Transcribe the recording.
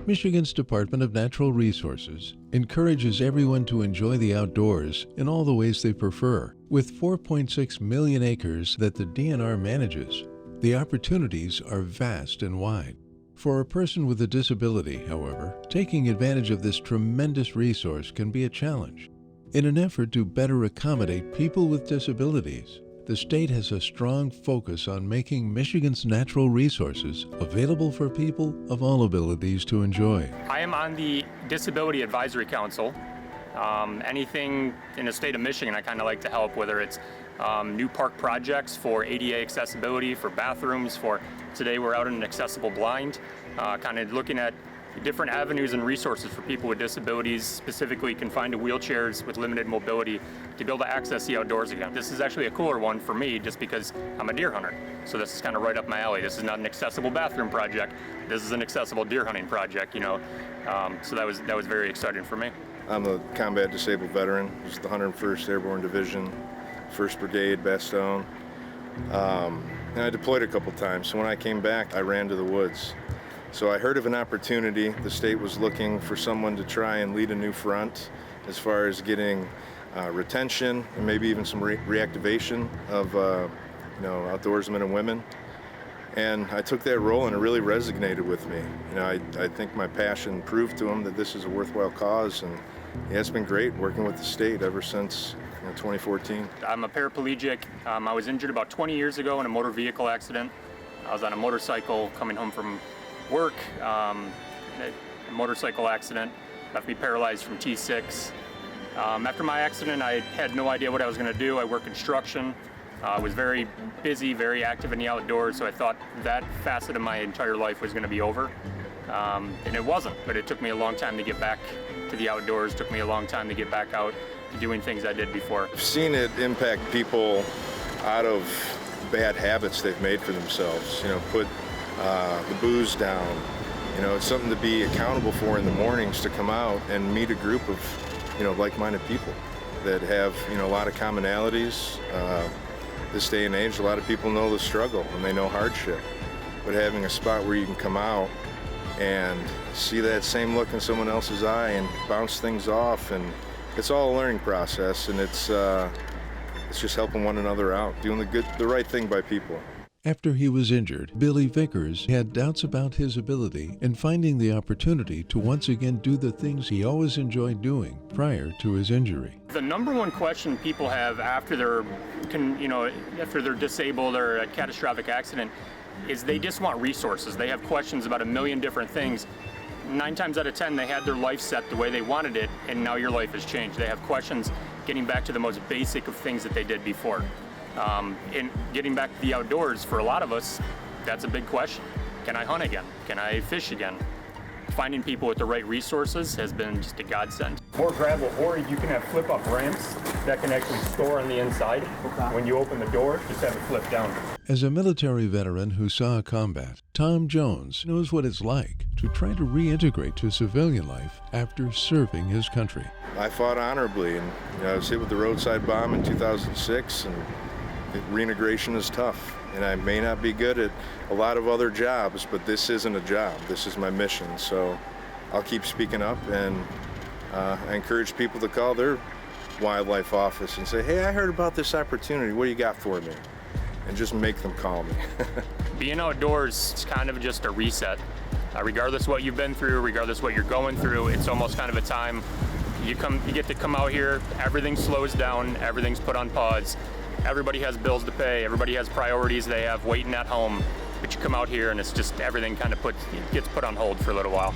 Michigan's Department of Natural Resources encourages everyone to enjoy the outdoors in all the ways they prefer. With 4.6 million acres that the DNR manages, the opportunities are vast and wide. For a person with a disability, however, taking advantage of this tremendous resource can be a challenge. In an effort to better accommodate people with disabilities, the state has a strong focus on making Michigan's natural resources available for people of all abilities to enjoy. I am on the Disability Advisory Council. Anything in the state of Michigan I kind of like to help, whether it's new park projects for ADA accessibility, for bathrooms, today we're out in an accessible blind, kind of looking at different avenues and resources for people with disabilities, specifically confined to wheelchairs with limited mobility, to be able to access the outdoors again. This is actually a cooler one for me just because I'm a deer hunter. So this is kind of right up my alley. This is not an accessible bathroom project. This is an accessible deer hunting project, So that was very exciting for me. I'm a combat disabled veteran. This is the 101st Airborne Division, 1st Brigade, Bastogne. And I deployed a couple times. So when I came back, I ran to the woods. So I heard of an opportunity. The state was looking for someone to try and lead a new front as far as getting retention and maybe even some reactivation of outdoorsmen and women. And I took that role and it really resonated with me. I think my passion proved to them that this is a worthwhile cause, and it's been great working with the state ever since 2014. I'm a paraplegic. I was injured about 20 years ago in a motor vehicle accident. I was on a motorcycle coming home from work. A motorcycle accident left me paralyzed from T6. After my accident, I had no idea what I was going to do. I work construction. I was very busy, very active in the outdoors, so I thought that facet of my entire life was going to be over. And it wasn't, but it took me a long time to get back to the outdoors. It took me a long time to get back out to doing things I did before. I've seen it impact people out of bad habits they've made for themselves. Put the booze down. It's something to be accountable for in the mornings, to come out and meet a group of like-minded people that have a lot of commonalities. This day and age, a lot of people know the struggle and they know hardship, but having a spot where you can come out and see that same look in someone else's eye and bounce things off, and it's all a learning process, and it's just helping one another out, doing the right thing by people. After he was injured, Billy Vickers had doubts about his ability and finding the opportunity to once again do the things he always enjoyed doing prior to his injury. The number one question people have after they're disabled or a catastrophic accident is they just want resources. They have questions about a million different things. 9 times out of 10, they had their life set the way they wanted it, and now your life has changed. They have questions getting back to the most basic of things that they did before. And getting back to the outdoors, for a lot of us, that's a big question. Can I hunt again? Can I fish again? Finding people with the right resources has been just a godsend. More gravel, or you can have flip-up ramps that can actually store on the inside. When you open the door, just have it flip down. As a military veteran who saw combat, Tom Jones knows what it's like to try to reintegrate to civilian life after serving his country. I fought honorably, and I was hit with the roadside bomb in 2006, and reintegration is tough. And I may not be good at a lot of other jobs, but this isn't a job. This is my mission. So I'll keep speaking up, and I encourage people to call their wildlife office and say, hey, I heard about this opportunity. What do you got for me? And just make them call me. Being outdoors is kind of just a reset. Regardless what you've been through, regardless what you're going through, it's almost kind of a time you get to come out here, everything slows down, everything's put on pause. Everybody has bills to pay, everybody has priorities they have waiting at home, but you come out here and it's just everything kind of gets put on hold for a little while.